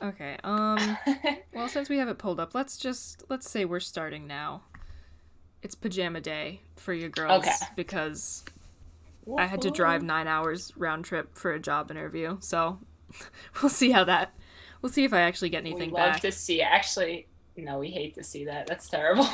Okay, well, since we have it pulled up, let's say we're starting now. It's pajama day for you girls Okay. because I had to drive 9 hours round trip for a job interview, so we'll see we'll see if I actually get We anything love back. to see. Actually, no, we hate to see that. That's terrible.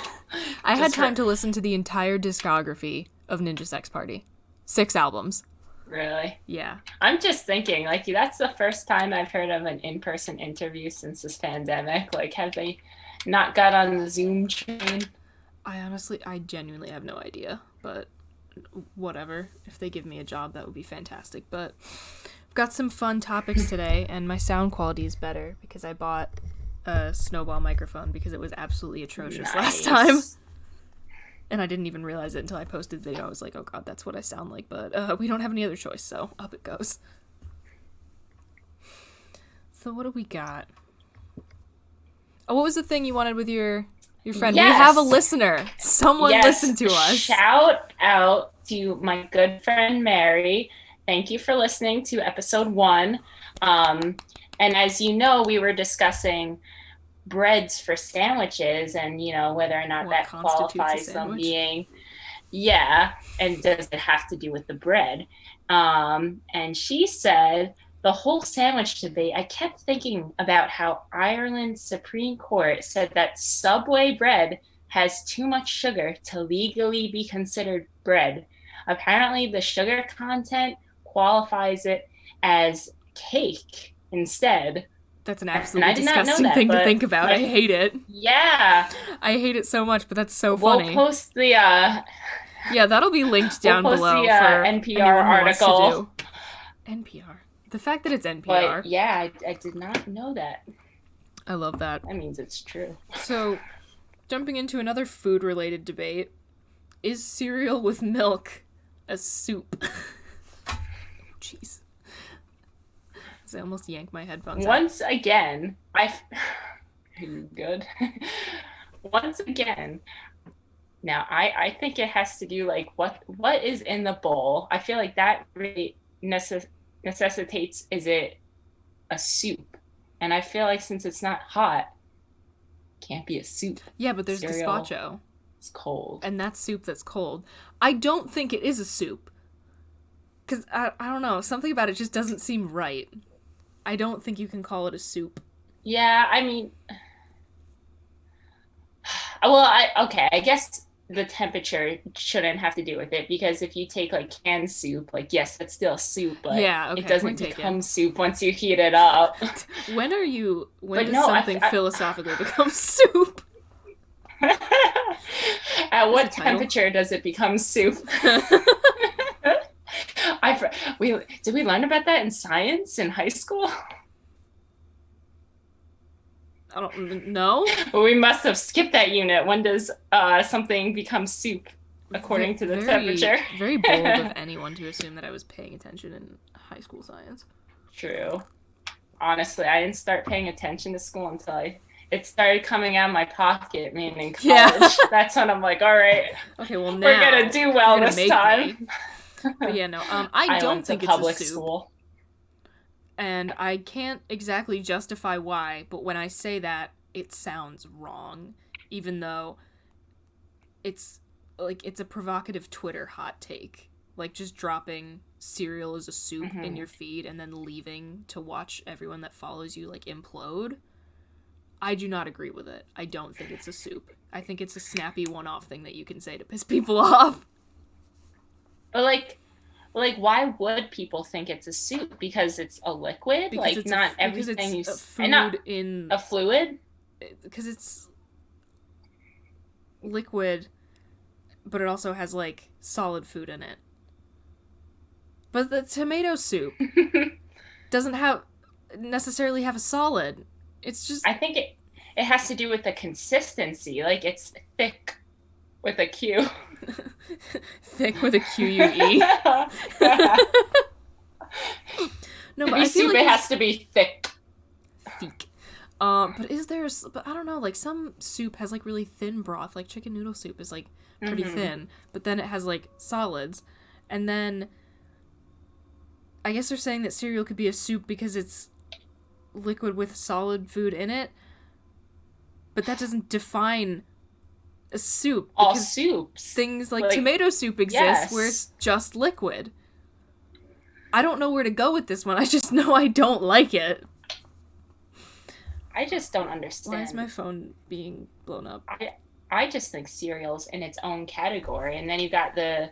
I had Just time for to listen to the entire discography of Ninja Sex Party. 6 albums. really. Yeah. I'm just thinking, like, that's the first time I've heard of an in-person interview since this pandemic. Like, have they not got on the Zoom train? I genuinely have no idea, but whatever. If they give me a job, that would be fantastic. But I've got some fun topics today, and my sound quality is better because I bought a snowball microphone because it was absolutely atrocious last time. Nice. And I didn't even realize it until I posted the video. I was like, oh god, that's what I sound like. But we don't have any other choice, so up it goes. So what do we got? Oh, what was the thing you wanted with your friend? We have a Yes. listener. Someone Yes. listened to us. Shout out to my good friend Mary. Thank you for listening to episode 1. And as you know, we were discussing breads for sandwiches and, whether or not What that constitutes a qualifies them sandwich? being, yeah, and does it have to do with the bread? And she said the whole sandwich debate, I kept thinking about how Ireland's Supreme Court said that Subway bread has too much sugar to legally be considered bread. Apparently, the sugar content qualifies it as cake instead. That's an And absolutely I did not know disgusting that, thing to but think about. I hate it. yeah, I hate it so much, but that's so we'll funny. post the Yeah, that'll be linked down below for NPR anyone who wants to article. do. NPR. The fact that it's But NPR. yeah, I did not know that. I love that. That means it's true. So, jumping into another food-related debate, is cereal with milk a soup? Jeez. I almost yanked my headphones out. Once again, good. Once again, now I think it has to do like what is in the bowl. I feel like that really necessitates, is it a soup? And I feel like since it's not hot, it can't be a soup. Yeah, but there's Cereal, gazpacho. it's cold. And that's soup that's cold. I don't think it is a soup. Because, I don't know, something about it just doesn't seem right. I don't think you can call it a soup. Yeah, I mean, well, I guess the temperature shouldn't have to do with it, because if you take like canned soup, like yes, it's still soup, but Yeah, okay, it doesn't point taken. become soup once you heat it up. When But does no, something philosophically become soup? At what a title? temperature does it become soup? Did we learn about that in science in high school? I don't know. Well, we must have skipped that unit. When does something become soup according to the temperature? Very bold of anyone to assume that I was paying attention in high school science. True. Honestly, I didn't start paying attention to school until it started coming out of my pocket, meaning in college. Yeah. That's when I'm like, all right, Okay, well now we're gonna do well you're gonna this make time. me. But yeah, no, I don't went think to it's public a soup. school. And I can't exactly justify why, but when I say that, it sounds wrong, even though it's a provocative Twitter hot take, like just dropping cereal as a soup in your feed and then leaving to watch everyone that follows you like implode. I do not agree with it. I don't think it's a soup. I think it's a snappy one-off thing that you can say to piss people off. But like, why would people think it's a soup? Because it's a liquid? Because like, not everything you... food and not in... a fluid? Because it's liquid, but it also has, like, solid food in it. But the tomato soup doesn't necessarily have a solid. It's just... I think it has to do with the consistency. Like, it's thick with a Q. Thick with a Q-U-E. No, but I feel soup, like it has to be thick. Thick. But but I don't know, like some soup has like really thin broth, like chicken noodle soup is like pretty thin, but then it has like solids, and then I guess they're saying that cereal could be a soup because it's liquid with solid food in it, but that doesn't define a soup. All soups. Things like tomato soup exist where it's just liquid. I don't know where to go with this one. I just know I don't like it. I just don't understand. Why is my phone being blown up? I just think cereal's in its own category. And then you got the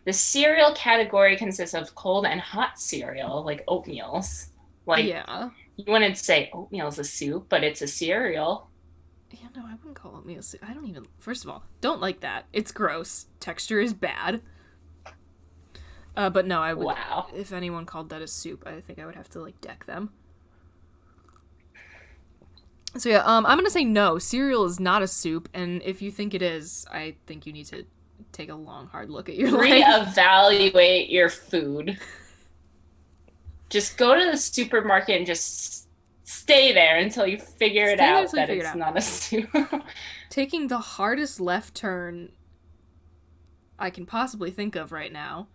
cereal category consists of cold and hot cereal, like oatmeals. Like, yeah. You wouldn't say oatmeal's a soup, but it's a cereal. Yeah, no, I wouldn't call oatmeal soup. I don't even, first of all, don't like that. It's gross. Texture is bad. But no, I would, if anyone called that a soup, I think I would have to, like, deck them. So yeah, I'm gonna say no. Cereal is not a soup, and if you think it is, I think you need to take a long, hard look at your life. Reevaluate your food. Just go to the supermarket and just stay there until you figure it out that it's not a soup. Taking the hardest left turn I can possibly think of right now.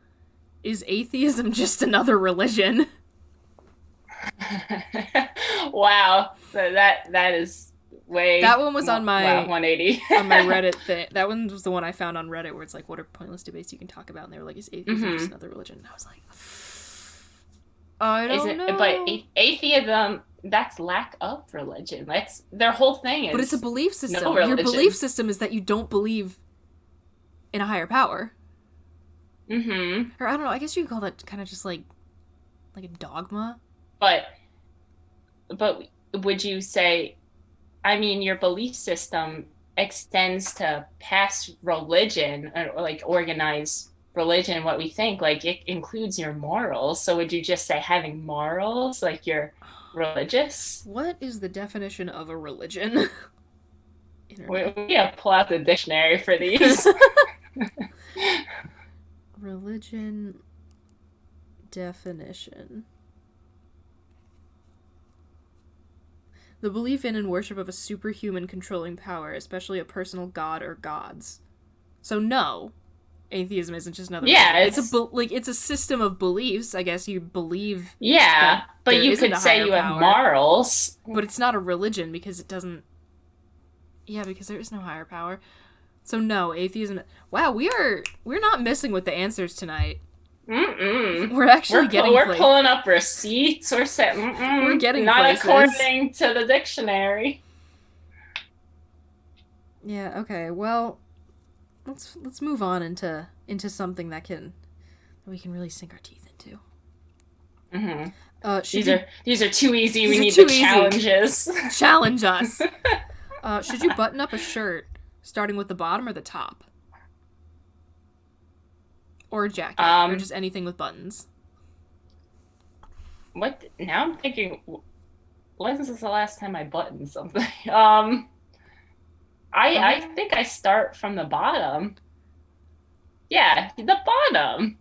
Is atheism just another religion? Wow, that is way. That one was on my 180 on my Reddit thing. That one was the one I found on Reddit where it's like, what are pointless debates you can talk about? And they were like, is atheism just another religion? And I was like, I don't know. But atheism, that's lack of religion. That's their whole thing. But it's a belief system. No Your belief system is that you don't believe in a higher power. Mm-hmm. Or I don't know. I guess you could call that kind of just like a dogma. But would you say, I mean, your belief system extends to past religion or like organized religion, what we think, like it includes your morals. So would you just say having morals, like you're religious? What is the definition of a religion? We have to pull out the dictionary for these. Religion definition. The belief in and worship of a superhuman controlling power, especially a personal god or gods. So no, atheism isn't just another. Yeah, it's a system of beliefs. I guess you believe. Yeah, but you could say you have morals. But it's not a religion because it doesn't. Yeah, because there is no higher power. So no, atheism. Wow, we're not missing with the answers tonight. We're actually we're pulling up receipts. We're getting not places. According to the dictionary. Yeah. Okay. Well, let's move on into something that we can really sink our teeth into. Mm-hmm. These are too easy. We need the challenges. Challenge us. Should you button up a shirt starting with the bottom or the top? Or a jacket, or just anything with buttons. What? Now I'm thinking, when is the last time I buttoned something? I think I start from the bottom. Yeah, the bottom.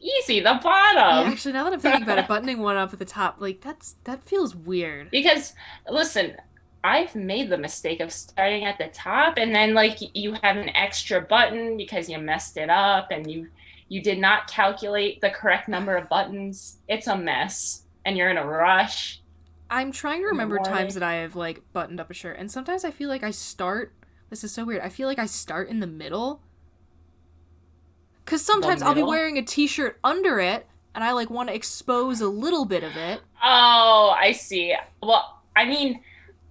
Easy, the bottom. Yeah, actually, now that I'm thinking about it, buttoning one up at the top, like, that feels weird. Because, listen, I've made the mistake of starting at the top, and then, like, you have an extra button because you messed it up, and you did not calculate the correct number of buttons. It's a mess, and you're in a rush. I'm trying to remember times that I have, like, buttoned up a shirt, and sometimes I feel like this is so weird, I feel like I start in the middle. Because sometimes I'll be wearing a t-shirt under it, and I, like, want to expose a little bit of it. Oh, I see. Well, I mean,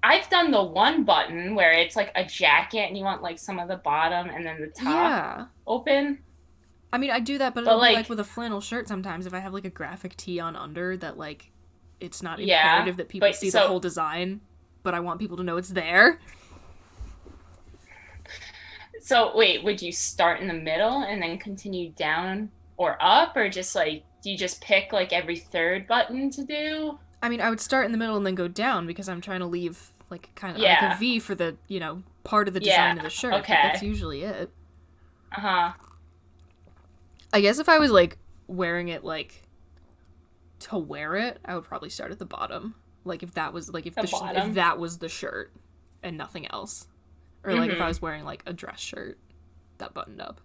I've done the one button where it's, like, a jacket, and you want, like, some of the bottom and then the top open. I mean, I do that, but it'll be like with a flannel shirt sometimes if I have, like, a graphic tee on under that, like, it's not imperative that people see the whole design, but I want people to know it's there. So, wait, would you start in the middle and then continue down or up, or just, like, do you just pick, like, every third button to do? I mean, I would start in the middle and then go down because I'm trying to leave, like, kind of like a V for the, part of the design of the shirt. Okay. That's usually it. Uh-huh. I guess if I was, like, wearing it, like, to wear it, I would probably start at the bottom. Like, if that was, like, if that was the shirt and nothing else. Or, like, if I was wearing, like, a dress shirt that buttoned up.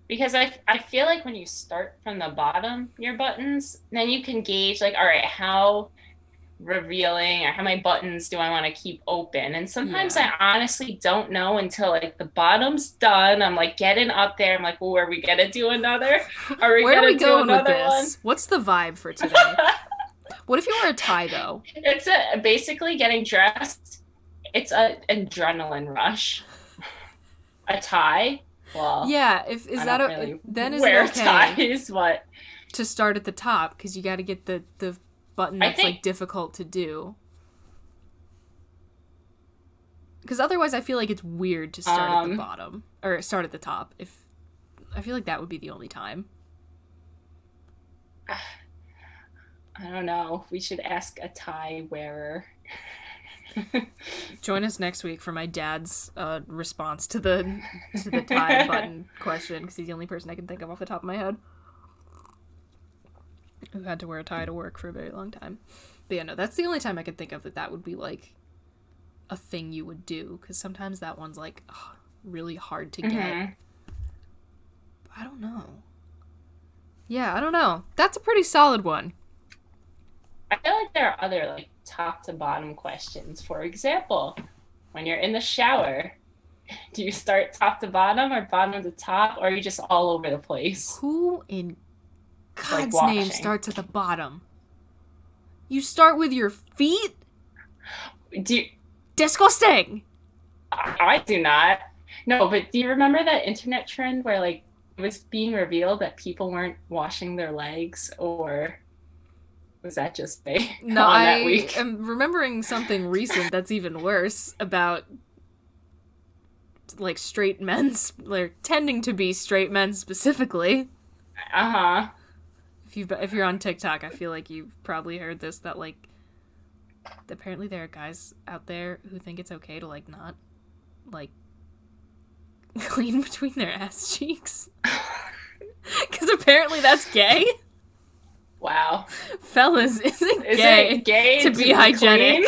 Because I feel like when you start from the bottom, your buttons, then you can gauge, like, all right, how revealing, or how many buttons do I want to keep open? And sometimes Yeah. I honestly don't know until like the bottom's done. I'm like getting up there. I'm like, well, are we gonna do another? Are we Where are we gonna do going with another one? this? What's the vibe for today? What if you wear a tie, though? It's basically getting dressed. It's an adrenaline rush. A tie? Well, Yeah, if is I that don't really then is wear it okay ties, but to start at the top because you got to get the button that's like difficult to do. Because otherwise, I feel like it's weird to start at the bottom or start at the top. If I feel like that would be the only time. I don't know. We should ask a tie wearer. Join us next week for my dad's response to the tie button question, because he's the only person I can think of off the top of my head who had to wear a tie to work for a very long time. But yeah, no, that's the only time I could think of that would be like a thing you would do, because sometimes that one's like really hard to get. I don't know. Yeah, I don't know. That's a pretty solid one. I feel like there are other like top to bottom questions. For example, when you're in the shower, do you start top to bottom or bottom to top, or are you just all over the place? Who in God's name starts at the bottom? You start with your feet? Disgusting! I do not. No, but do you remember that internet trend where like it was being revealed that people weren't washing their legs, or was that just me? No, I am remembering something recent that's even worse about like straight men's, like tending to be straight men specifically. If you're on TikTok, I feel like you've probably heard this, that like apparently there are guys out there who think it's okay to like not like clean between their ass cheeks. Because apparently that's gay. Wow. Fellas, is it gay to be hygienic?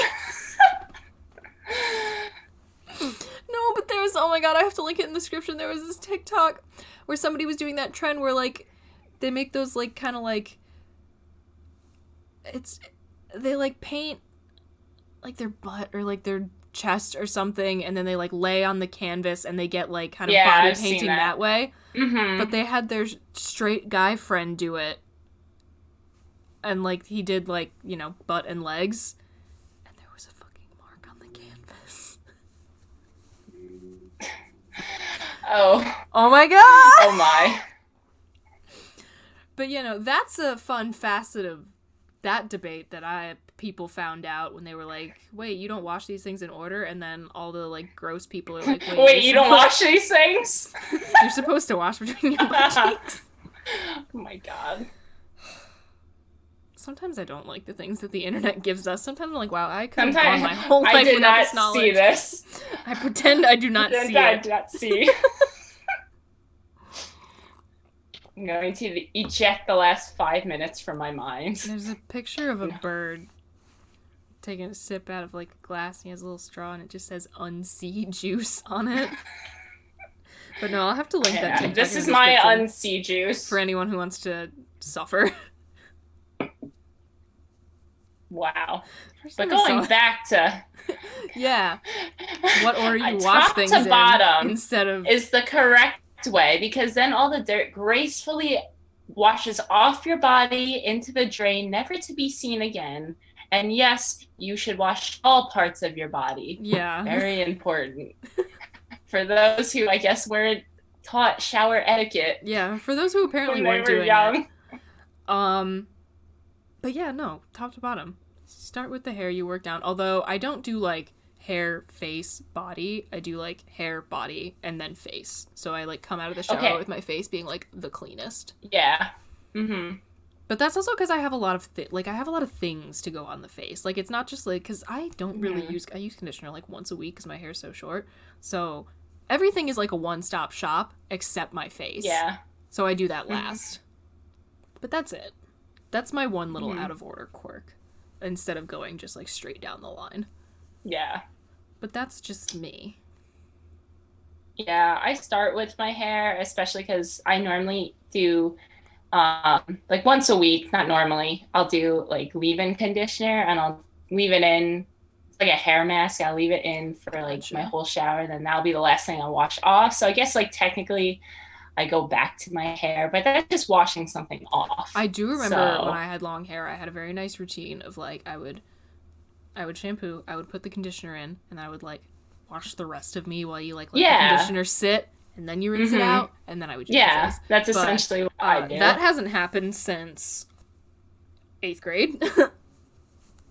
No, but there's, oh my god, I have to link it in the description. There was this TikTok where somebody was doing that trend where like they make those like kind of like they like paint like their butt or like their chest or something, and then they like lay on the canvas and they get like kind of body painting that way. But they had their straight guy friend do it, and like he did like, you know, butt and legs, and there was a fucking mark on the canvas. Oh my god. Oh my. But you know, that's a fun facet of that debate that people found out when they were like, wait, you don't wash these things in order? And then all the like gross people are like, wait, you don't wash these things? You're supposed to wash between your butt cheeks. Oh my god. Sometimes I don't like the things that the internet gives us. Sometimes I'm like, wow, I could have gone my whole life without this knowledge. I did not see this. I pretend I do not see it. I do not see. I'm going to eject the last 5 minutes from my mind. There's a picture of a bird taking a sip out of like a glass, and he has a little straw, and it just says unsea juice on it. But no, I'll have to link that TikTok. This is my unsea juice. For anyone who wants to suffer. Wow. But going back to... yeah. What order you wash things top to bottom instead of... is the correct way, because then all the dirt gracefully washes off your body into the drain, never to be seen again. And yes, you should wash all parts of your body. Yeah. Very important. For those who, I guess, weren't taught shower etiquette. Yeah, for those who apparently weren't doing young. It. But yeah, no, top to bottom. Start with the hair, you work down. Although I don't do like hair, face, body. I do like hair, body, and then face. So I like come out of the shower with my face being like the cleanest. Yeah. But that's also because I have a lot of things to go on the face. Like it's not just like, because I don't really use conditioner like once a week because my hair's so short. So everything is like a one-stop shop except my face. Yeah. So I do that last. But that's it. That's my one little out of order quirk, instead of going just like straight down the line. Yeah. But that's just me. Yeah, I start with my hair, especially because I normally do like once a week, not normally, I'll do like leave-in conditioner, and I'll leave it in. It's like a hair mask. I'll leave it in for like Gotcha. my whole shower. Then that'll be the last thing I'll wash off. So I guess like technically I go back to my hair, but that's just washing something off. I do remember when So I had long hair, I had a very nice routine of like I would shampoo, I would put the conditioner in, and I would like wash the rest of me while you like let the conditioner sit, and then you rinse it out, and then I would do my face. That's essentially what I do. That hasn't happened since 8th grade.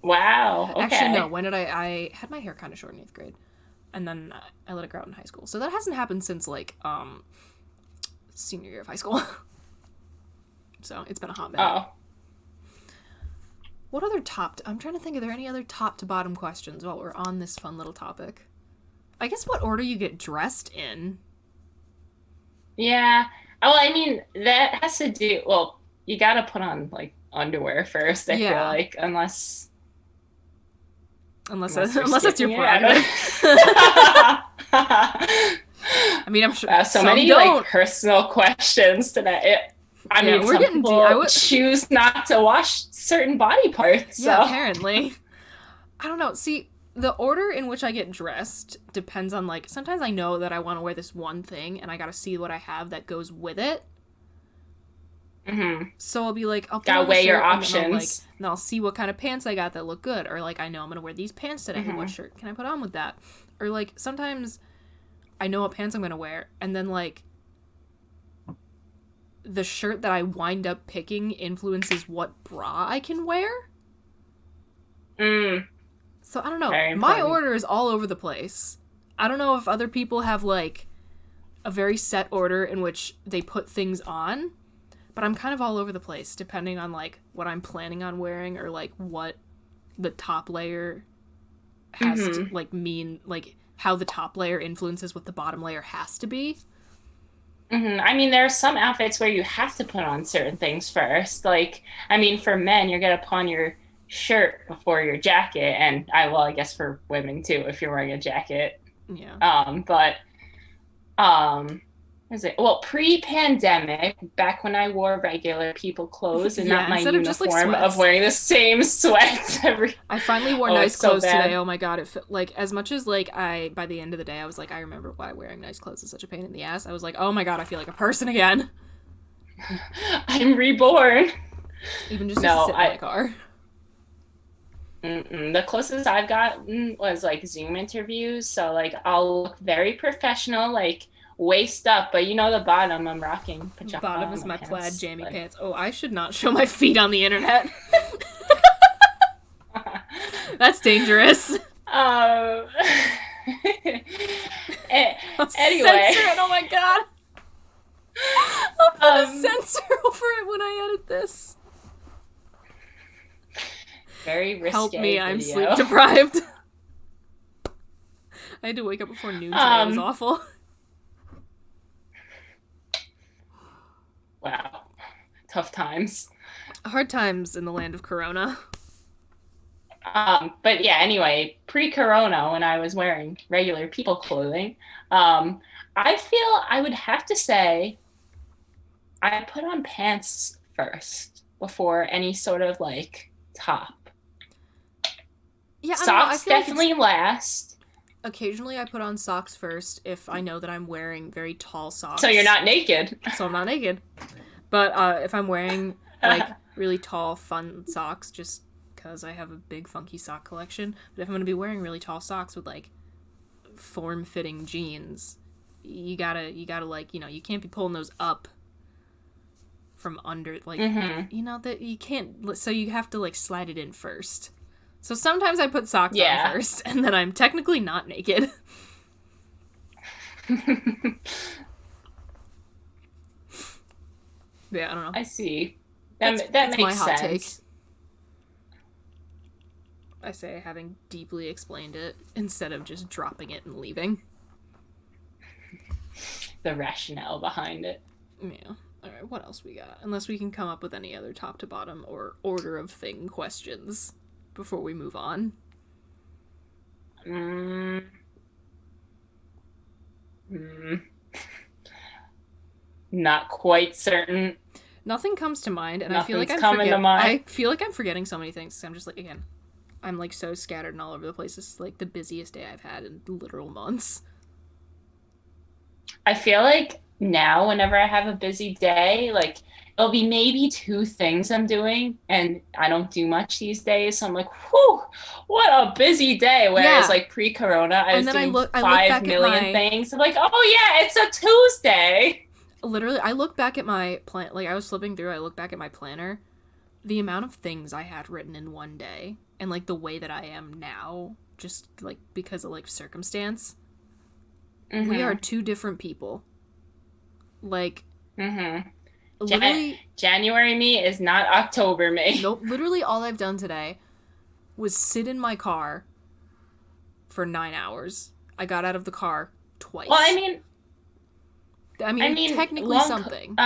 Wow. Okay. Actually, no. When did I had my hair kind of short in 8th grade, and then I let it grow out in high school. So that hasn't happened since like senior year of high school. So it's been a hot minute. Oh. What other I'm trying to think, are there any other top to bottom questions while we're on this fun little topic? I guess what order you get dressed in. Yeah. Well, I mean, that has to do, well, you gotta put on like underwear first, I feel like, unless that's your prerogative. I mean, I'm sure so many like personal questions today. I mean, we're getting deep. I would choose not to wash certain body parts. Yeah, so. apparently. I don't know. See, the order in which I get dressed depends on like, sometimes I know that I want to wear this one thing and I gotta see what I have that goes with it. Mm-hmm. So I'll be like, I'll gotta weigh your options, and I'll see what kind of pants I got that look good, or like I know I'm gonna wear these pants today. Mm-hmm. What shirt can I put on with that? Or like sometimes I know what pants I'm gonna wear, and then like the shirt that I wind up picking influences what bra I can wear. So I don't know. My order is all over the place. I don't know if other people have like a very set order in which they put things on. But I'm kind of all over the place, depending on, like, what I'm planning on wearing or, like, what the top layer has to, like, mean, like, how the top layer influences what the bottom layer has to be. Mm-hmm. I mean, there are some outfits where you have to put on certain things first. Like, I mean, for men, you're going to put on your shirt before your jacket. And, I guess for women, too, if you're wearing a jacket. Yeah. Pre-pandemic, back when I wore regular people clothes and not my uniform like of wearing the same sweats every. I finally wore nice clothes today. Oh my god! Like as much as like by the end of the day, I was like, I remember why wearing nice clothes is such a pain in the ass. I was like, oh my god, I feel like a person again. I'm reborn. Even just to sit in my car. The closest I've gotten was like Zoom interviews, so like I'll look very professional, like waist up, but the bottom I'm rocking pajama. Bottom is my plaid jammy pants. Oh, I should not show my feet on the internet. That's dangerous. Anyway, censor it. Oh my god. I'll put a censor over it when I edit this. Very risky. Help me, video. I'm sleep deprived. I had to wake up before noon today. It was awful. Wow. Tough times. Hard times in the land of Corona. But yeah, anyway, pre-Corona, when I was wearing regular people clothing, I feel I would have to say I put on pants first before any sort of like top. Yeah, socks definitely last. Occasionally I put on socks first if I know that I'm wearing very tall socks. So you're not naked. So I'm not naked. But if I'm wearing like really tall, fun socks, just because I have a big funky sock collection, but if I'm going to be wearing really tall socks with like form-fitting jeans, you gotta like, you can't be pulling those up from under, like, that you can't, so you have to like slide it in first. So sometimes I put socks on first, and then I'm technically not naked. Yeah, I don't know. I see. That makes my hot sense. Take. I say having deeply explained it instead of just dropping it and leaving. The rationale behind it. Yeah. Alright, what else we got? Unless we can come up with any other top to bottom or order of thing questions before we move on. Not quite certain. Nothing comes to mind, and Nothing's I feel like coming to mind. I feel like I'm forgetting so many things. So I'm just like, again, I'm like so scattered and all over the place. This is like the busiest day I've had in literal months. I feel like now, whenever I have a busy day, like it'll be maybe two things I'm doing, and I don't do much these days. So I'm like, whew, what a busy day. Whereas Yeah. like pre-corona, I was And then doing I look 5 back at million my things. I'm like, oh yeah, it's a Tuesday. literally I look back at my plan, like I was flipping through, I look back at my planner, the amount of things I had written in one day and like the way that I am now, just like because of like circumstance. We are two different people. Like literally January me is not October me. nope, literally all I've done today was sit in my car for 9 hours. I got out of the car twice. Well, I mean technically something.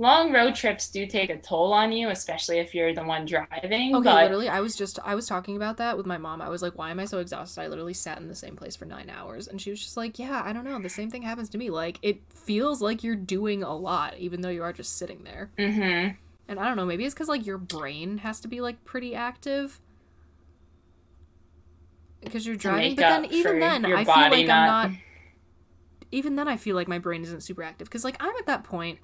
Long road trips do take a toll on you, especially if you're the one driving. Okay, but literally, I was talking about that with my mom. I was like, why am I so exhausted? I literally sat in the same place for 9 hours. And she was just like, yeah, I don't know. The same thing happens to me. Like, it feels like you're doing a lot, even though you are just sitting there. Mm-hmm. And I don't know, maybe it's because, like, your brain has to be, like, pretty active. Because you're driving. But then, even then, I feel like I'm not... Even then, I feel like my brain isn't super active. Because, like, I'm at that point...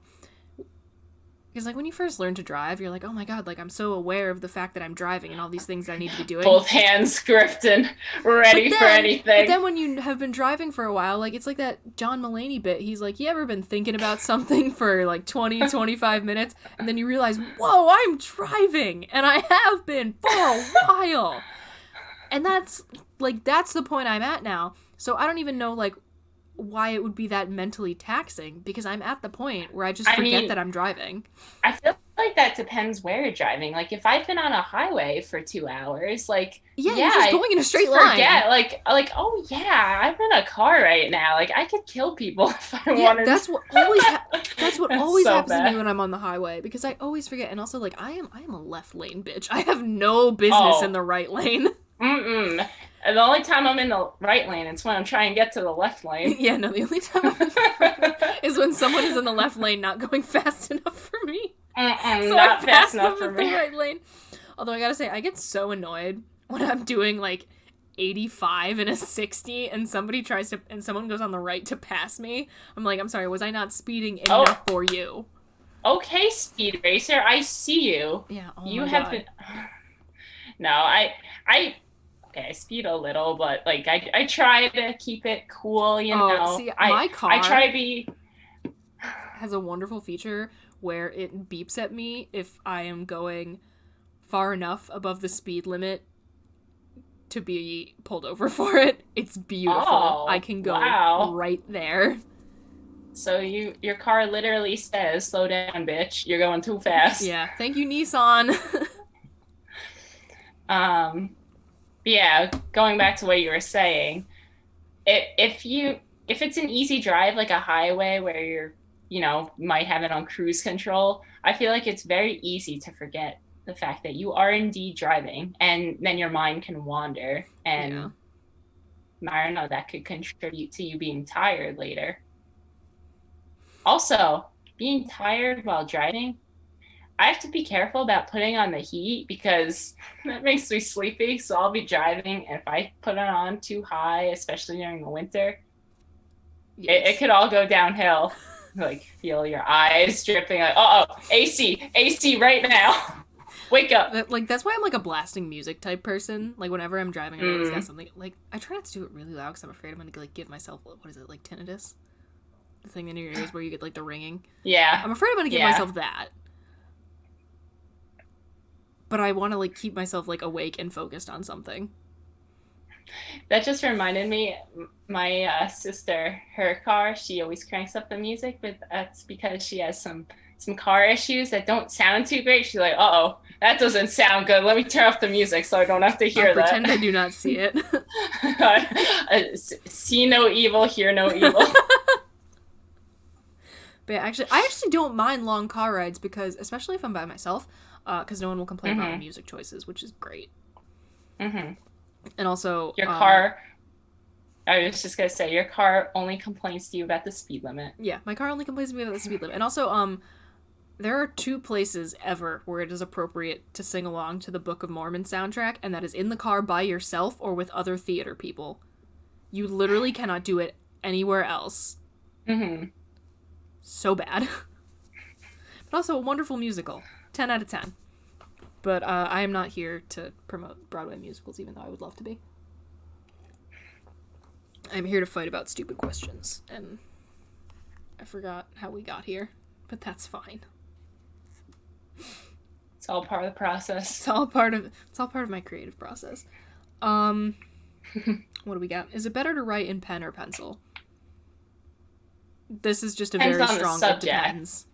Because, like, when you first learn to drive, you're like, oh my god, like, I'm so aware of the fact that I'm driving and all these things that I need to be doing. Both hands gripped and ready for anything. But then when you have been driving for a while, like, it's like that John Mulaney bit. He's like, you ever been thinking about something for, like, 20, 25 minutes? And then you realize, whoa, I'm driving! And I have been for a while! And that's the point I'm at now. So I don't even know, like, why it would be that mentally taxing, because I'm at the point where I just forget that I'm driving. I feel like that depends where you're driving. Like, if I've been on a highway for 2 hours, like, you're just going in a straight line. Forget, like, oh yeah, I'm in a car right now. Like, I could kill people if I wanted. That's what always always so happens bad to me when I'm on the highway, because I always forget. And also, like, I am a left lane bitch. I have no business in the right lane. Mm-mm. And the only time I'm in the right lane is when I'm trying to get to the left lane. Yeah, no, the only time I'm in the right lane is when someone is in the left lane not going fast enough for me. So not fast enough for me. The right lane. Although I gotta say, I get so annoyed when I'm doing like 85 and a 60 and someone goes on the right to pass me. I'm like, I'm sorry, was I not speeding enough for you? Okay, Speed Racer, I see you. Yeah, you have been. No, I speed a little, but like I try to keep it cool, you know. See, my car I try to be has a wonderful feature where it beeps at me if I am going far enough above the speed limit to be pulled over for it. It's beautiful. Oh, I can go right there. So your car literally says, "Slow down, bitch. You're going too fast." Yeah, thank you, Nissan. Yeah, going back to what you were saying, if it's an easy drive, like a highway where might have it on cruise control, I feel like it's very easy to forget the fact that you are indeed driving, and then your mind can wander, and I don't know, that could contribute to you being tired later. Also, being tired while driving, I have to be careful about putting on the heat because that makes me sleepy. So I'll be driving, and if I put it on too high, especially during the winter, it could all go downhill. Like, feel your eyes dripping. Like, AC right now. Wake up. That's why I'm like a blasting music type person. Like, whenever I'm driving, I always got something. Like, I try not to do it really loud because I'm afraid I'm going to like give myself, what is it, like tinnitus? The thing in your ears where you get like the ringing. Yeah. I'm afraid I'm going to give myself that. But I want to like keep myself like awake and focused on something. That just reminded me, my sister, her car, she always cranks up the music, but that's because she has some car issues that don't sound too great. She's like, that doesn't sound good. Let me turn off the music so I don't have to hear that. Pretend I do not see it. See no evil, hear no evil. But I actually don't mind long car rides because, especially if I'm by myself, because no one will complain about my music choices, which is great. Mm-hmm. And also, your car. I was just gonna say, your car only complains to you about the speed limit. Yeah, my car only complains to me about the speed limit, and also, There are 2 places ever where it is appropriate to sing along to the Book of Mormon soundtrack, and that is in the car by yourself or with other theater people. You literally cannot do it anywhere else. Mm-hmm. So bad. But also a wonderful musical. 10 out of 10. But I am not here to promote Broadway musicals, even though I would love to be. I'm here to fight about stupid questions, and I forgot how we got here, but that's fine. It's all part of the process. It's all part of my creative process. What do we got? Is it better to write in pen or pencil? This is just a Depends very on strong the subject. It depends.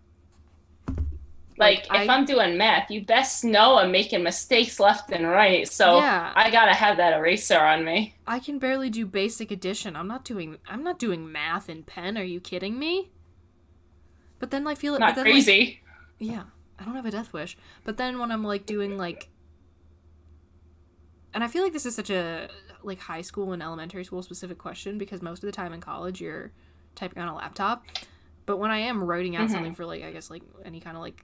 Like if I'm doing math, you best know I'm making mistakes left and right, so yeah. I gotta have that eraser on me. I can barely do basic addition. I'm not doing math in pen. Are you kidding me? But then I feel it. Not crazy. Yeah, I don't have a death wish. But then when I'm like doing like, and I feel like this is such a like high school and elementary school specific question, because most of the time in college you're typing on a laptop. But when I am writing out something for like, I guess like any kind of like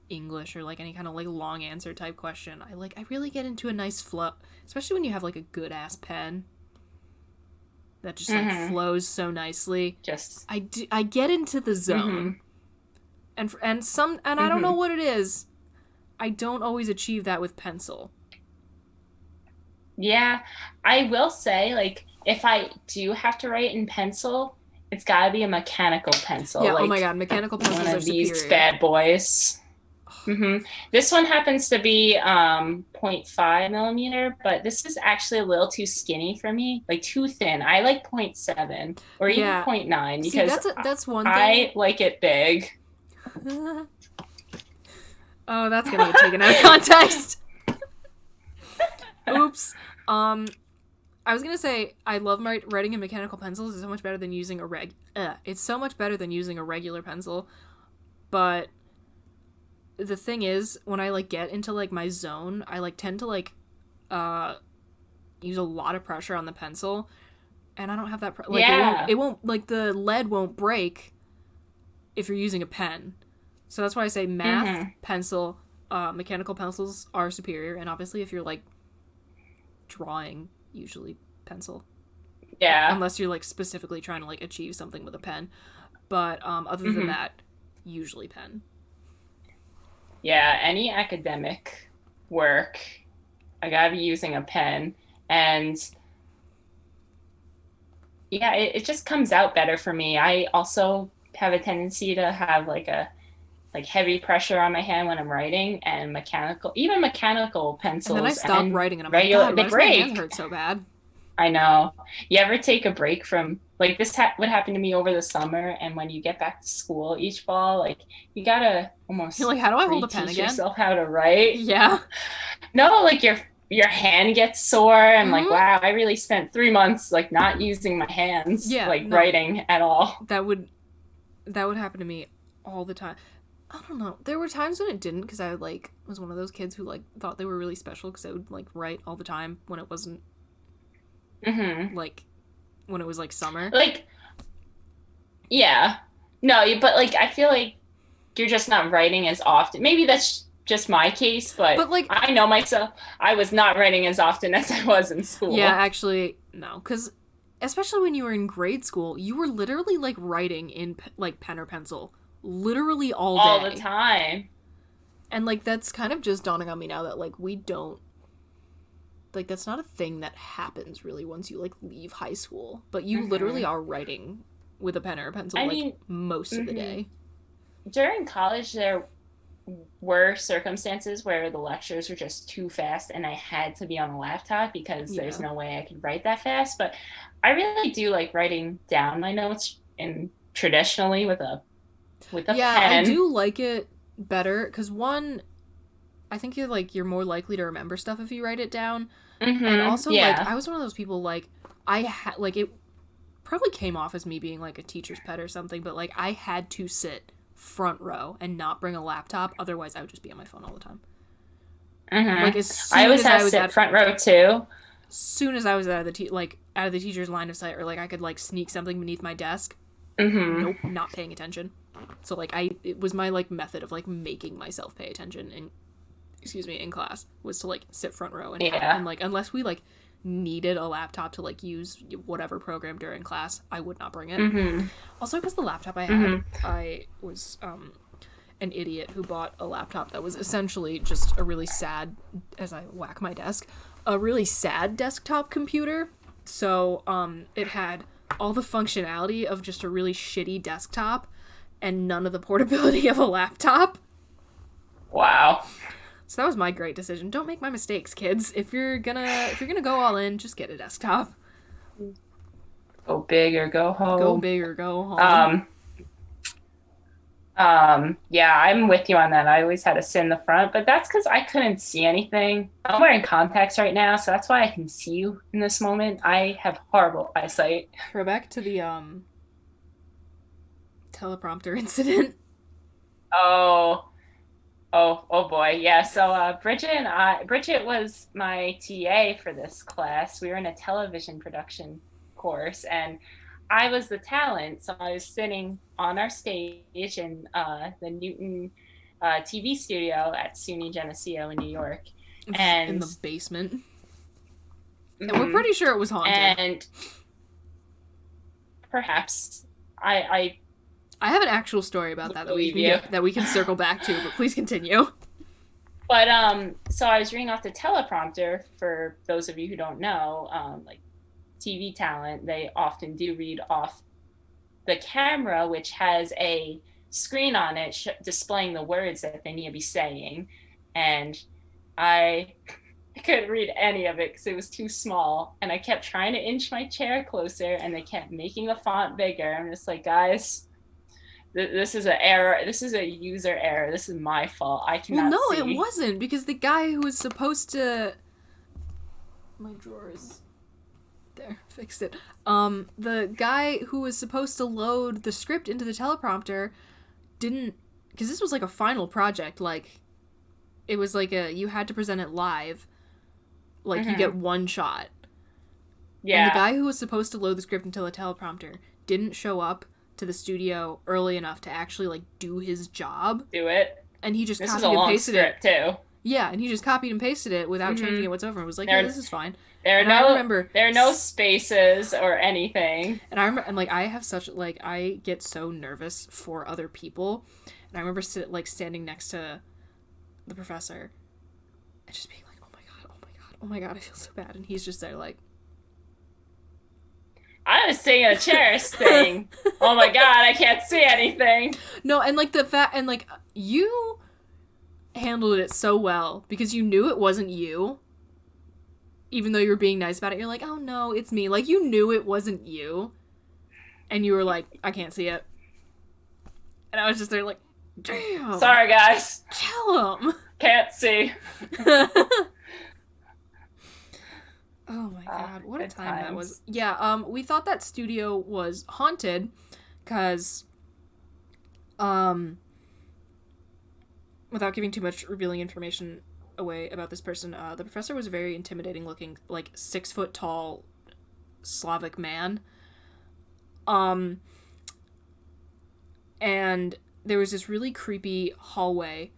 English or like any kind of like long answer type question, I really get into a nice flow, especially when you have like a good ass pen that just like flows so nicely. I get into the zone. And I don't know what it is. I don't always achieve that with pencil. Yeah, I will say, like, if I do have to write in pencil, it's gotta be a mechanical pencil. Yeah, like, oh my god, mechanical pencils are these superior. bad boys. This one happens to be 0.5 millimeter, but this is actually a little too skinny for me, like too thin. I like 0.7 or even 0.9 because that's one thing. I like it big. Oh, that's gonna get taken out of context. Oops. I was gonna say I love writing in mechanical pencils. It's so much better than using it's so much better than using a regular pencil. But the thing is, when I like get into like my zone, I like tend to like use a lot of pressure on the pencil, and I don't have that. It won't like the lead won't break if you're using a pen. So that's why I say math pencil, mechanical pencils are superior, and obviously if you're like drawing, usually pencil. Yeah. Unless you're like specifically trying to like achieve something with a pen, but other than that, usually pen. Yeah, any academic work, I gotta be using a pen, and yeah, it just comes out better for me. I also have a tendency to have like heavy pressure on my hand when I'm writing, and mechanical pencils. And then I stop writing, and I'm regular, like, they break. My hand hurts so bad. I know. You ever take a break from, like, this would happen to me over the summer, and when you get back to school each fall, like, you gotta almost you're like, how do I hold a pen again? Yourself how to write. Yeah. No, like your hand gets sore, and like, wow, I really spent 3 months like not using my hands, writing at all. That would happen to me all the time. I don't know. There were times when it didn't, because I like was one of those kids who like thought they were really special because I would like write all the time when it wasn't like when it was like summer. Like, yeah, no, but like I feel like you're just not writing as often. Maybe that's just my case, but like I know myself, I was not writing as often as I was in school. Yeah, actually, no, because especially when you were in grade school, you were literally like writing in like pen or pencil. Literally all day. All the time. And, like, that's kind of just dawning on me now that, like, we don't... Like, that's not a thing that happens, really, once you, like, leave high school. But you literally are writing with a pen or a pencil, most of the day. During college, there were circumstances where the lectures were just too fast, and I had to be on a laptop because there's no way I could write that fast. But I really do like writing down my notes traditionally with a pen. I do like it better because one, I think you're more likely to remember stuff if you write it down, and also like I was one of those people like it probably came off as me being like a teacher's pet or something, but like I had to sit front row and not bring a laptop, otherwise I would just be on my phone all the time. Like as soon I always as had I was sit front row too. As soon as I was out of the teacher's line of sight, or like I could like sneak something beneath my desk, Nope, not paying attention. So, like, it was my, like, method of, like, making myself pay attention in class, was to, like, sit front row and like, unless we, like, needed a laptop to, like, use whatever program during class, I would not bring it. Also, because the laptop I had, I was, an idiot who bought a laptop that was essentially just a really sad, as I whack my desk, a really sad desktop computer. So, it had all the functionality of just a really shitty desktop and none of the portability of a laptop. Wow. So that was my great decision. Don't make my mistakes, kids. If you're gonna go all in, just get a desktop. Go big or go home. Go big or go home. Yeah, I'm with you on that. I always had to sit in the front, but that's because I couldn't see anything. I'm wearing contacts right now, so that's why I can see you in this moment. I have horrible eyesight. Go back to the teleprompter incident. Oh boy. Yeah. So Bridget was my TA for this class. We were in a television production course, and I was the talent. So I was sitting on our stage in the Newton TV studio at SUNY Geneseo in New York, and in the basement. And we're pretty sure it was haunted. And perhaps I have an actual story about that we can circle back to, but please continue. But so I was reading off the teleprompter. For those of you who don't know, like TV talent, they often do read off the camera, which has a screen on it displaying the words that they need to be saying. And I couldn't read any of it because it was too small. And I kept trying to inch my chair closer, and they kept making the font bigger. I'm just like, guys, this is an error. This is a user error. This is my fault. I cannot see. It wasn't, because the guy who was supposed to... My drawers... There, fixed it. The guy who was supposed to load the script into the teleprompter didn't... Because this was like a final project. Like, it was like you had to present it live. Like, you get one shot. Yeah. And the guy who was supposed to load the script into the teleprompter didn't show up to the studio early enough to actually, like, do his job. Do it. And he just copied and pasted it. This is a long script, too. Yeah, and he just copied and pasted it without changing it whatsoever. And was like, yeah, this is fine. There are no spaces or anything. And I remember, and, like, I have such, like, I get so nervous for other people. And I remember, standing next to the professor and just being like, oh my god, I feel so bad. And he's just there, like... I was sitting in a chair saying, oh my god, I can't see anything. No, and, like, you handled it so well, because you knew it wasn't you. Even though you were being nice about it, you're like, oh no, it's me. Like, you knew it wasn't you. And you were like, I can't see it. And I was just there like, damn. Sorry, guys. Tell him. Can't see. Oh my god, what a time that was. Yeah, we thought that studio was haunted, because, without giving too much revealing information away about this person, the professor was a very intimidating looking, like, 6 foot tall Slavic man. And there was this really creepy hallway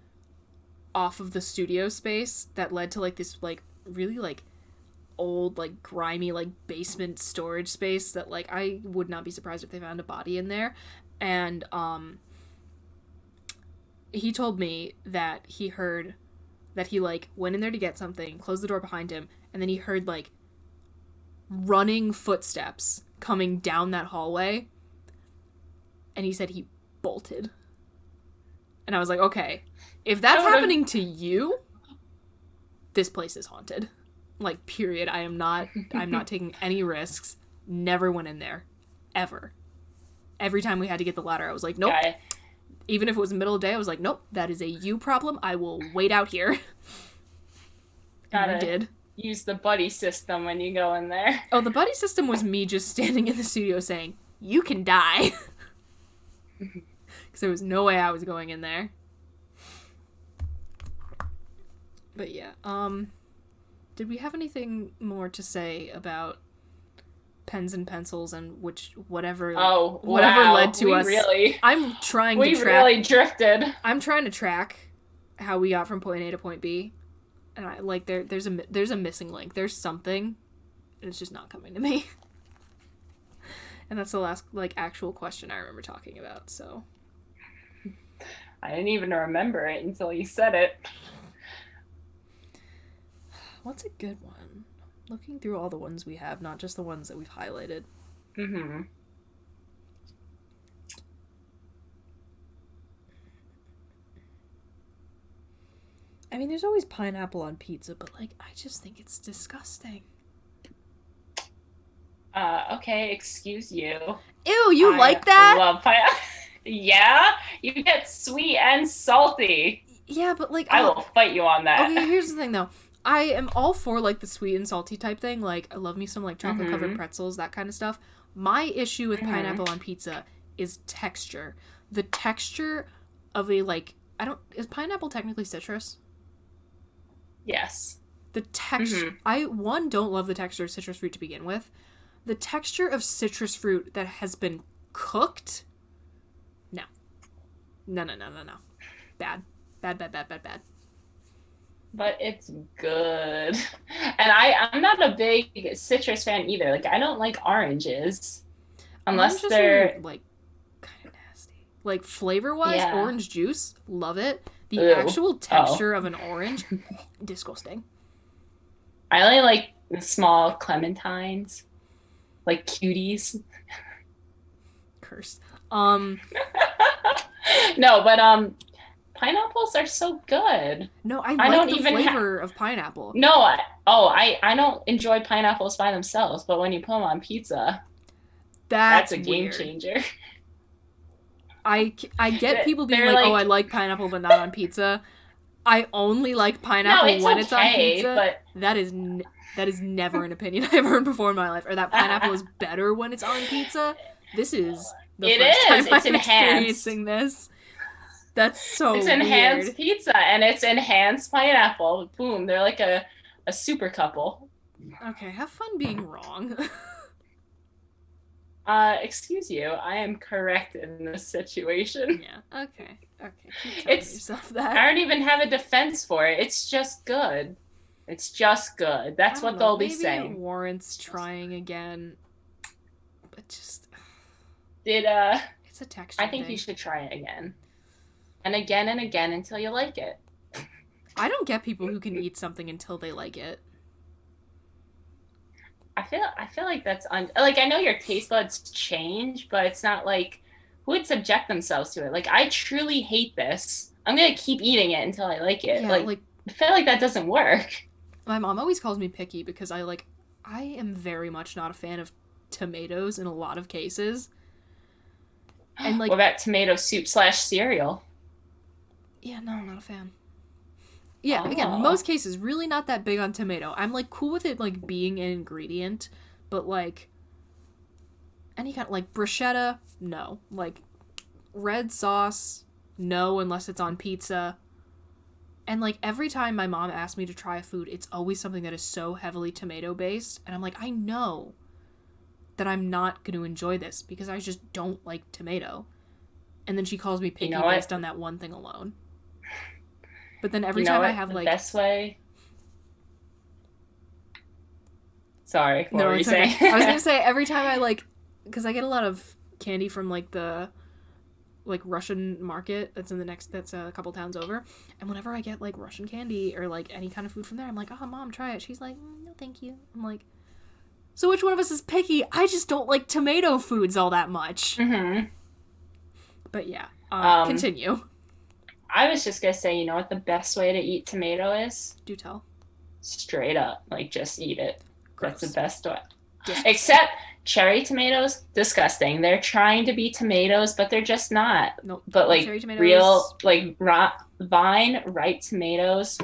off of the studio space that led to, like, this, like, really, like, old, like, grimy, like, basement storage space that, like, I would not be surprised if they found a body in there. And, he told me that he heard that he, like, went in there to get something, closed the door behind him, and then he heard, like, running footsteps coming down that hallway, and he said he bolted. And I was like, okay, if that's happening to you, this place is haunted. Like, period. I'm not taking any risks. Never went in there. Ever. Every time we had to get the ladder, I was like, nope. Yeah. Even if it was the middle of the day, I was like, nope, that is a you problem. I will wait out here. And I did. Use the buddy system when you go in there. Oh, the buddy system was me just standing in the studio saying, you can die. Because there was no way I was going in there. But yeah, did we have anything more to say about pens and pencils and whatever wow. led to us. I'm trying to track. We really drifted. I'm trying to track how we got from point A to point B, and I like there's a missing link. There's something, and it's just not coming to me. And that's the last like actual question I remember talking about. So I didn't even remember it until you said it. What's a good one? Looking through all the ones we have, not just the ones that we've highlighted. Mm-hmm. I mean, there's always pineapple on pizza, but like, I just think it's disgusting. Okay, excuse you. Ew, you like that? I love pineapple. Yeah? You get sweet and salty. Yeah, but like... I will fight you on that. Okay, here's the thing, though. I am all for, like, the sweet and salty type thing. Like, I love me some, like, chocolate-covered pretzels, that kind of stuff. My issue with pineapple on pizza is texture. The texture of a, like... Is pineapple technically citrus? Yes. The texture... I, don't love the texture of citrus fruit to begin with. The texture of citrus fruit that has been cooked... No. No. Bad. Bad. But it's good. And I'm not a big citrus fan either. Like, I don't like oranges. Unless they're... like, kind of nasty. Like, flavor-wise, orange juice, love it. The actual texture of an orange, disgusting. I only like the small clementines. Like cuties. Cursed. No, but pineapples are so good. No, I like the flavor of pineapple. No, I don't enjoy pineapples by themselves, but when you put them on pizza, that's a game changer. I get people being like, oh, I like pineapple, but not on pizza. I only like pineapple when it's on pizza. But... That is never an opinion I've heard before in my life. Or that pineapple is better when it's on pizza. This is the first time I'm experiencing this. That's so weird. It's enhanced pizza, and it's enhanced pineapple. Boom, they're like a super couple. Okay, have fun being wrong. Excuse you, I am correct in this situation. Yeah, okay. Keep telling yourself that. I don't even have a defense for it. It's just good. It's just good. That's what they'll be saying. Maybe it warrants trying again. But just... It's a texture I think thing. You should try it again. And again and again until you like it. I don't get people who can eat something until they like it. I feel like that's... like, I know your taste buds change, but it's not like... Who would subject themselves to it? Like, I truly hate this. I'm going to keep eating it until I like it. Yeah, like I feel like that doesn't work. My mom always calls me picky because I am very much not a fan of tomatoes in a lot of cases. And like, what about tomato soup / cereal? Yeah, no, I'm not a fan. Yeah, again, most cases, really not that big on tomato. I'm like cool with it like being an ingredient, but like any kind like bruschetta, no. Like red sauce, no, unless it's on pizza. And, like, every time my mom asks me to try a food, it's always something that is so heavily tomato-based. And I'm like, I know that I'm not going to enjoy this because I just don't like tomato. And then she calls me picky based on that one thing alone. But then every time I have, like... best way... Sorry, what were you saying? I was going to say, every time I, like... Because I get a lot of candy from, like, the... like Russian market that's a couple towns over, and whenever I get like Russian candy or like any kind of food from there, I'm like, oh mom, try it. She's like, no thank you. I'm like, so which one of us is picky? I just don't like tomato foods all that much. But yeah, continue. I was just gonna say, you know what the best way to eat tomato is? Do tell. Straight up, like just eat it. Gross. That's the best way. Yeah. Except cherry tomatoes, disgusting. They're trying to be tomatoes, but they're just not. Nope. But like real, like vine ripe tomatoes,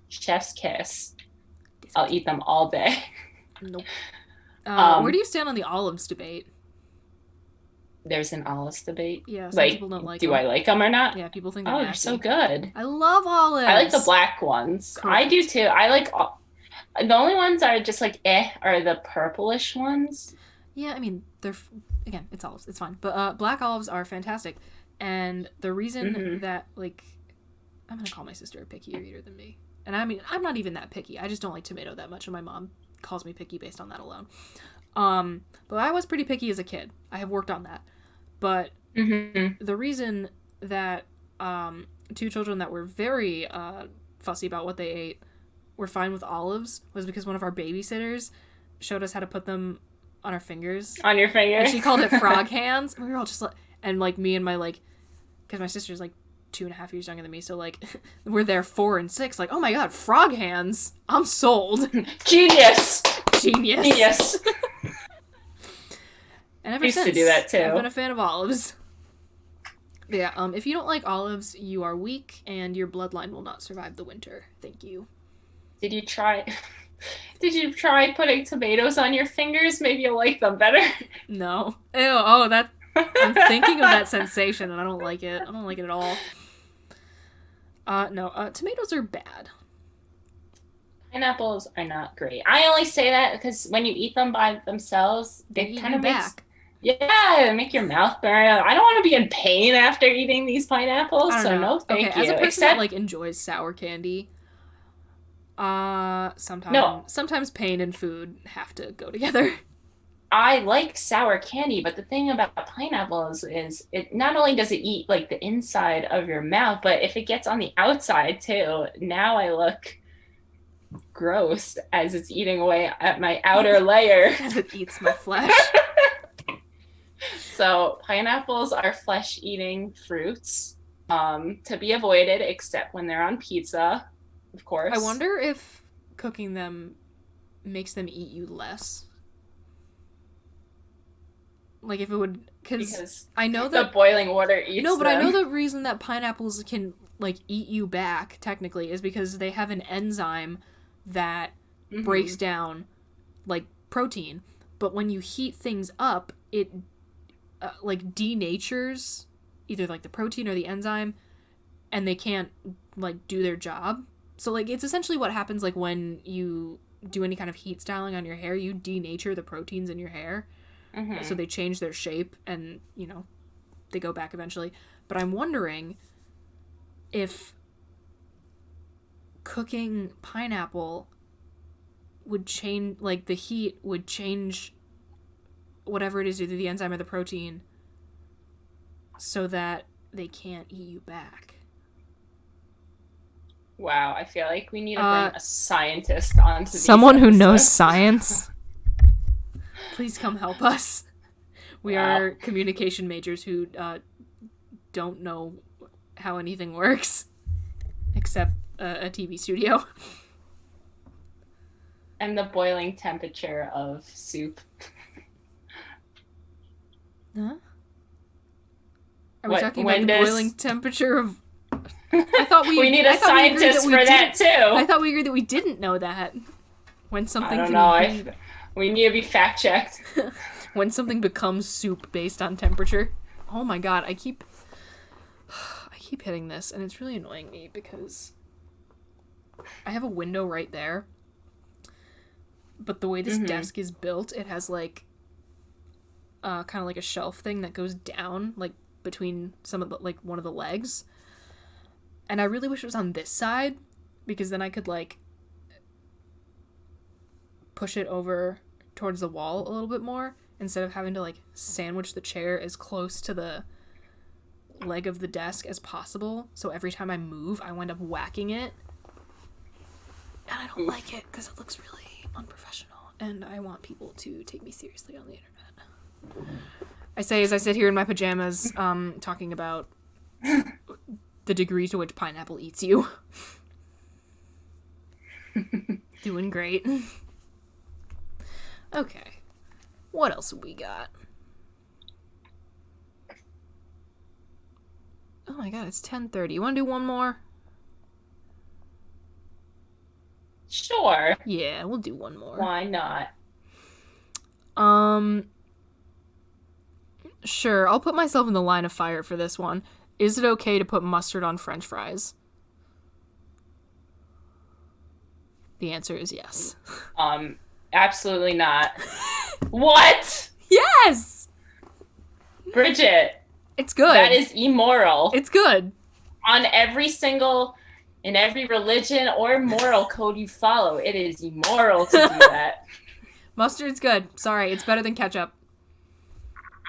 chef's kiss. I'll eat them all day. Nope. Where do you stand on the olives debate? There's an olives debate. Yeah, some people don't like them. Do I like them or not? Yeah, people think they're nasty. They're so good. I love olives. I like the black ones. Correct. I do too. I like the only ones are just like are the purplish ones. Yeah, I mean, again, it's olives. It's fine. But black olives are fantastic. And the reason that, like, I'm going to call my sister a pickier eater than me. And I mean, I'm not even that picky. I just don't like tomato that much, and my mom calls me picky based on that alone. But I was pretty picky as a kid. I have worked on that. But the reason that two children that were very fussy about what they ate were fine with olives was because one of our babysitters showed us how to put them on our fingers. On your fingers? And she called it frog hands. And we were all just like, and like me and my like, because my sister's like 2.5 years younger than me, so like we're there 4 and 6, like, oh my god, frog hands. I'm sold. Genius. Genius. And ever used since, to do that too. I've been a fan of olives. But yeah, if you don't like olives, you are weak and your bloodline will not survive the winter. Thank you. Did you try putting tomatoes on your fingers? Maybe you'll like them better. No. Ew, oh, that... I'm thinking of that sensation and I don't like it. I don't like it at all. No, tomatoes are bad. Pineapples are not great. I only say that because when you eat them by themselves, They kind of eat you makes... back. Yeah, make your mouth burn. I don't want to be in pain after eating these pineapples, I don't so know. no thank you. As a person that like enjoys sour candy, sometimes pain and food have to go together. I like sour candy, but the thing about pineapples is it not only does it eat like the inside of your mouth, but if it gets on the outside too, now I look gross as it's eating away at my outer layer. As it eats my flesh. So pineapples are flesh-eating fruits to be avoided, except when they're on pizza, of course. I wonder if cooking them makes them eat you less. Like if it would, because I know that the boiling water eats them. No, but I know the reason that pineapples can like eat you back technically is because they have an enzyme that breaks down like protein. But when you heat things up, it like denatures either like the protein or the enzyme, and they can't like do their job. So like it's essentially what happens like when you do any kind of heat styling on your hair, you denature the proteins in your hair. So they change their shape and, you know, they go back eventually. But I'm wondering if cooking pineapple would change, like the heat would change whatever it is, either the enzyme or the protein, so that they can't eat you back. Wow, I feel like we need to bring a scientist onto these someone who episodes. knows science. Please come help us. We are communication majors who don't know how anything works, except a TV studio. And the boiling temperature of soup. Huh? Are we talking about the boiling temperature of... I thought we need a scientist for that too. I thought we agreed that we didn't know that. When something we need to be fact checked. When something becomes soup based on temperature. Oh my god, I keep hitting this and it's really annoying me because I have a window right there. But the way this desk is built, it has like kind of like a shelf thing that goes down like between some of the like one of the legs. And I really wish it was on this side because then I could like push it over towards the wall a little bit more instead of having to like sandwich the chair as close to the leg of the desk as possible. So every time I move, I wind up whacking it. And I don't like it because it looks really unprofessional. And I want people to take me seriously on the internet. I say as I sit here in my pajamas, talking about the degree to which pineapple eats you. Doing great. Okay. What else have we got? Oh my god, it's 10:30. You want to do one more? Sure. Yeah, we'll do one more. Why not? Sure, I'll put myself in the line of fire for this one. Is it okay to put mustard on French fries? The answer is yes. Absolutely not. What? Yes! Bridget. It's good. That is immoral. It's good. In every religion or moral code you follow, it is immoral to do that. Mustard's good. Sorry, it's better than ketchup.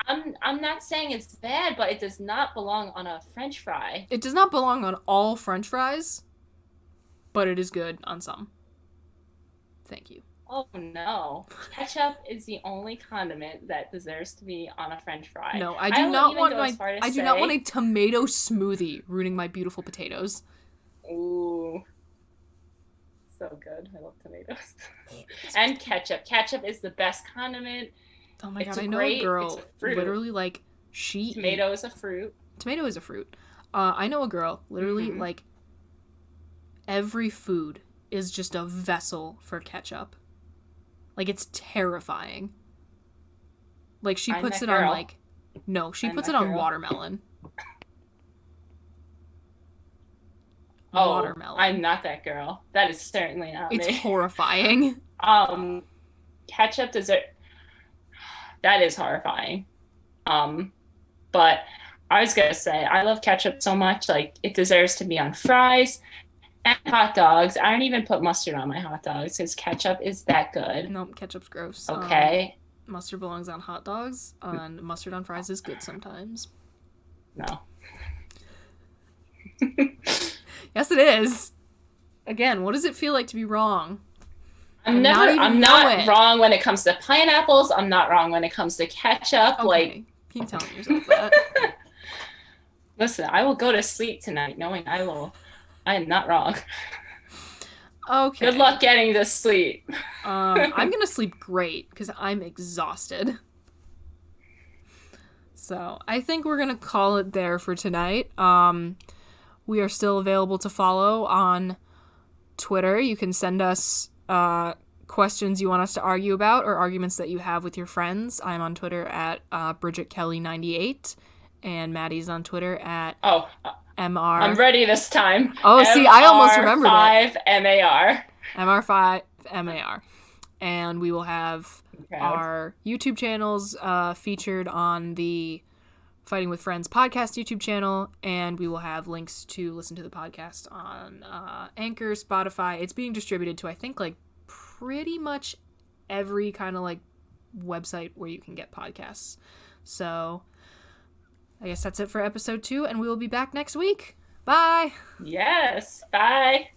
I'm not saying it's bad, but it does not belong on a French fry. It does not belong on all French fries, but it is good on some. Thank you. Oh no. Ketchup is the only condiment that deserves to be on a French fry. No, I do not want a tomato smoothie ruining my beautiful potatoes. Ooh. So good. I love tomatoes. And ketchup. Ketchup is the best condiment. Oh my god, I know a girl literally like Tomato is a fruit. Tomato is a fruit. I know a girl literally like every food is just a vessel for ketchup. Like, it's terrifying. Like, she puts it on, like... No, she puts it on watermelon. Watermelon. I'm not that girl. That is certainly not me. It's horrifying. Ketchup dessert... That is horrifying. But I was gonna say, I love ketchup so much, like, it deserves to be on fries and hot dogs. I don't even put mustard on my hot dogs because ketchup is that good. Nope, ketchup's gross. Okay. Mustard belongs on hot dogs, and mustard on fries is good sometimes. No. Yes, it is. Again, what does it feel like to be wrong? I'm not wrong when it comes to pineapples. I'm not wrong when it comes to ketchup. Okay. Like, keep telling yourself that. Listen, I will go to sleep tonight knowing I am not wrong. Okay. Good luck getting to sleep. I'm gonna sleep great because I'm exhausted. So I think we're gonna call it there for tonight. We are still available to follow on Twitter. You can send us questions you want us to argue about or arguments that you have with your friends. I'm on Twitter at BridgetKelly98, and Maddie's on Twitter at MR. I'm ready this time. Oh, see, I almost remembered it. MR5MAR. MR5MAR. And we will have our YouTube channels featured on the Fighting with Friends podcast YouTube channel, and we will have links to listen to the podcast on Anchor, Spotify. It's being distributed to, I think, like, pretty much every kind of, like, website where you can get podcasts. So I guess that's it for episode 2, and we will be back next week. Bye! Yes, bye!